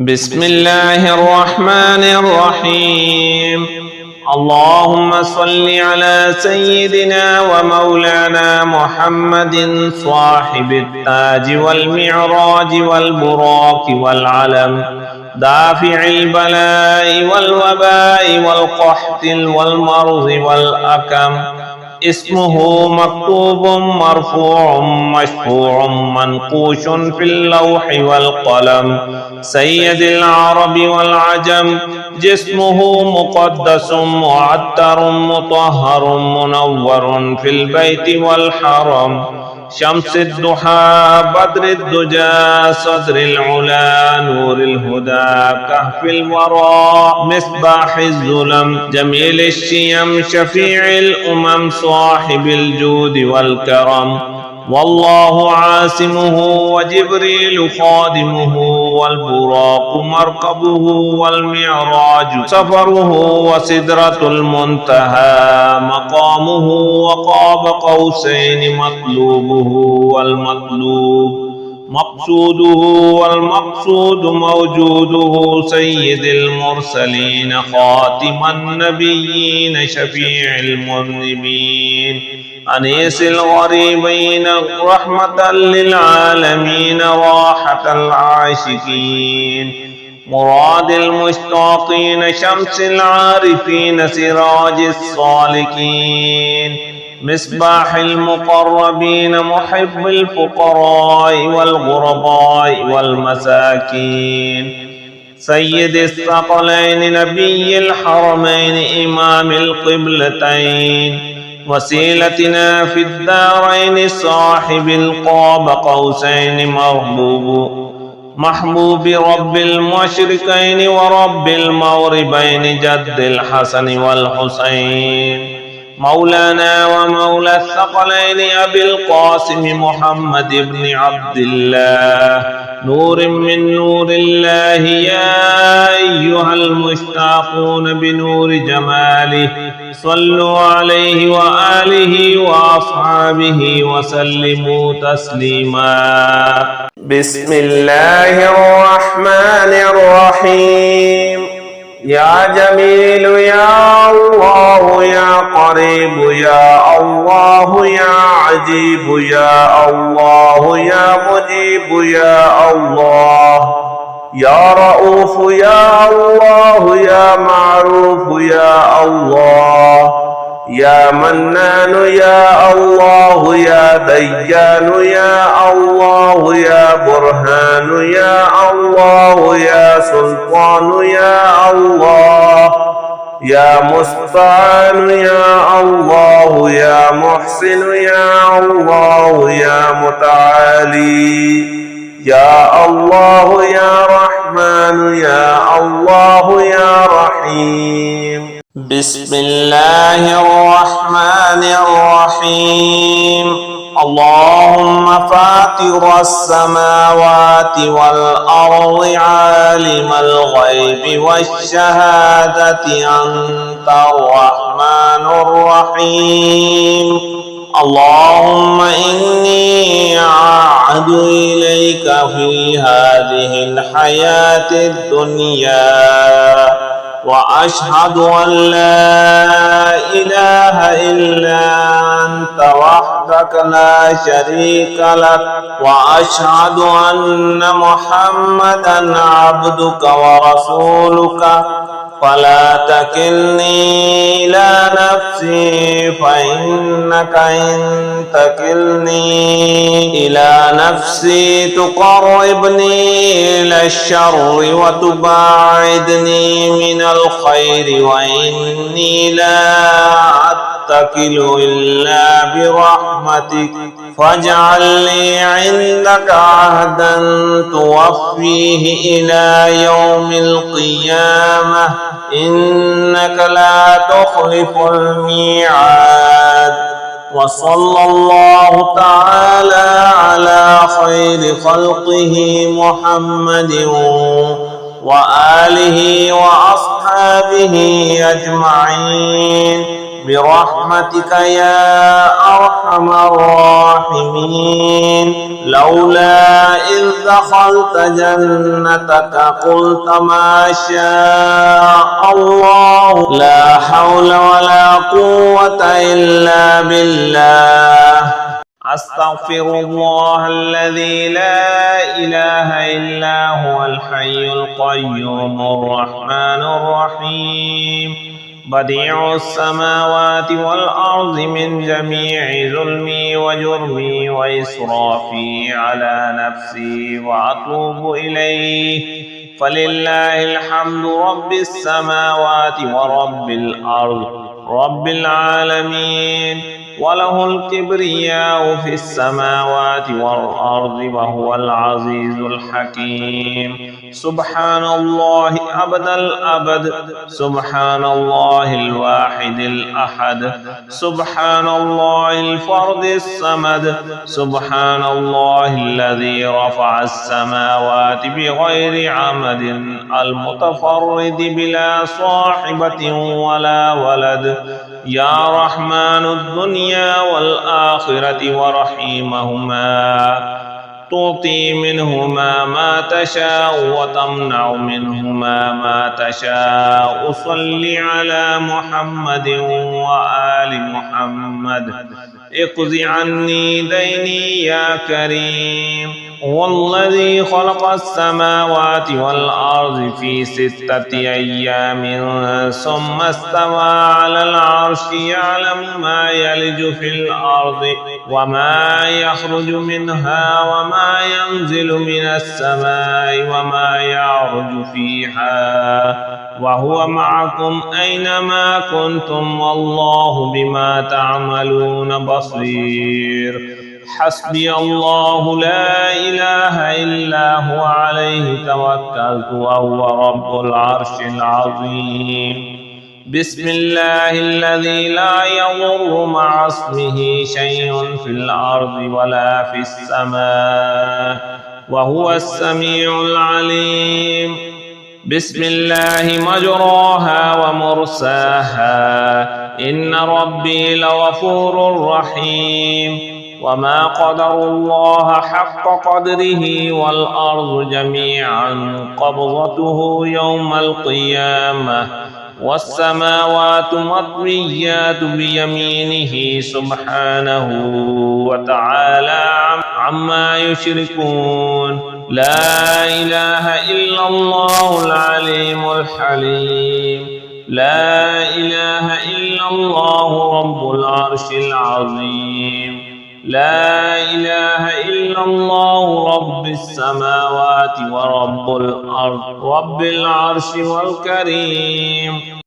بسم الله الرحمن الرحيم. اللهم صل على سيدنا ومولانا محمد صاحب التاج والمعراج والبراق والعلم، دافع البلاء والوباء والقحط والمرض والأكم. اسمه مكتوب مرفوع مشفوع منقوش في اللوح والقلم، سيد العرب والعجم. جسمه مقدس معطر مطهر منور في البيت والحرم، شمس الضحى بدر الدجى صدر العلا نور الهدى كهف الورى مصباح الظلم، جميل الشيم شفيع الأمم صاحب الجود والكرم. والله عاصمه وجبريل خادمه والبراق مركبه والمعراج سفره وسدرة المنتهى مقامه، وقاب قوسين مطلوبه والمطلوب مقصوده والمقصود موجوده، سيد المرسلين خاتم النبيين شفيع المذنبين، أنيس الغريبين رحمة للعالمين راحة العاشقين، مراد المشتاقين شمس العارفين سراج الصالكين، مصباح المقربين محب الفقراء والغرباء والمساكين، سيد الثقلين نبي الحرمين إمام القبلتين، وسيلتنا في الدارين صاحب القاب قوسين محبوب رب المشرقين ورب المغربين جد الحسن والحسين، مولانا ومولى الثقلين أبي القاسم محمد بن عبد الله، نور من نور الله يا أيها المشتاقون بنور جماله، صلوا عليه وآله وأصحابه وسلموا تسليما. بسم الله الرحمن الرحيم. يا جميل يا الله يا قريب يا الله يا عجيب يا الله يا مجيب يا الله، يا رؤوف يا الله يا معروف يا الله، يا منان يا الله يا ديان يا الله يا برهان يا الله يا سلطان يا الله، يا مستعان يا الله يا محسن يا الله يا متعالي يا الله يا رحمن يا الله يا رحيم. بسم الله الرحمن الرحيم. اللهم فاطر السماوات والأرض عالم الغيب والشهادة أنت الرحمن الرحيم. اللهم إني أعهد إليك في هذه الحياة الدنيا وأشهد أن لا إله إلا أنت وحدك لا شريك لك، وأشهد أن محمدا عبدك ورسولك، فلا تكلني إلى نفسي فإنك إن تكلني إلى نفسي تقربني إلى الشر وتباعدني من الخير، وإني لا أتكل إلا برحمتك، فاجعل لي عندك عهدا توفيه إلى يوم القيامة، إنك لا تخلف الميعاد. وصلى الله تعالى على خير خلقه محمد وآله وأصحابه أجمعين برحمتك يا أرحم الراحمين. لولا إذ دخلت جنتك قلت ما شاء الله لا حول ولا قوة إلا بالله. أستغفر الله الذي لا إله إلا هو الحي القيوم الرحمن الرحيم بديع السماوات والأرض من جميع ظلمي وجرمي وإسرافي على نفسي وأتوب إليه. فلله الحمد رب السماوات ورب الأرض رب العالمين، وله الكبرياء في السماوات والأرض وهو العزيز الحكيم. سبحان الله أبد الأبد، سبحان الله الواحد الأحد، سبحان الله الفرد الصمد، سبحان الله الذي رفع السماوات بغير عمد المتفرد بلا صاحبة ولا ولد. يا رحمن الدنيا والآخرة ورحيمهما، تعطي منهما ما تشاء وتمنع منهما ما تشاء. صل على محمد وآل محمد. اقض عني ديني يا كريم. هو الذي خلق السماوات والأرض في 6 أيام ثم استوى على العرش، يعلم ما يلج في الأرض وما يخرج منها وما ينزل من السماء وما يعرج فيها، وهو معكم أينما كنتم والله بما تعملون بصير. حسبي الله لا إله إلا هو عليه توكلت وهو رب العرش العظيم. بسم الله الذي لا يضر مع اسمه شيء في الأرض ولا في السماء وهو السميع العليم. بسم الله مجراها ومرساها، إن ربي لغفور رحيم. وما قدر الله حق قدره والأرض جميعا قبضته يوم القيامة والسماوات مطويات بيمينه سبحانه وتعالى عما يشركون. لا إله إلا الله العليم الحليم. لا إله إلا الله رب العرش العظيم. لا إله إلا الله رب السماوات ورب الأرض رب العرش والكريم.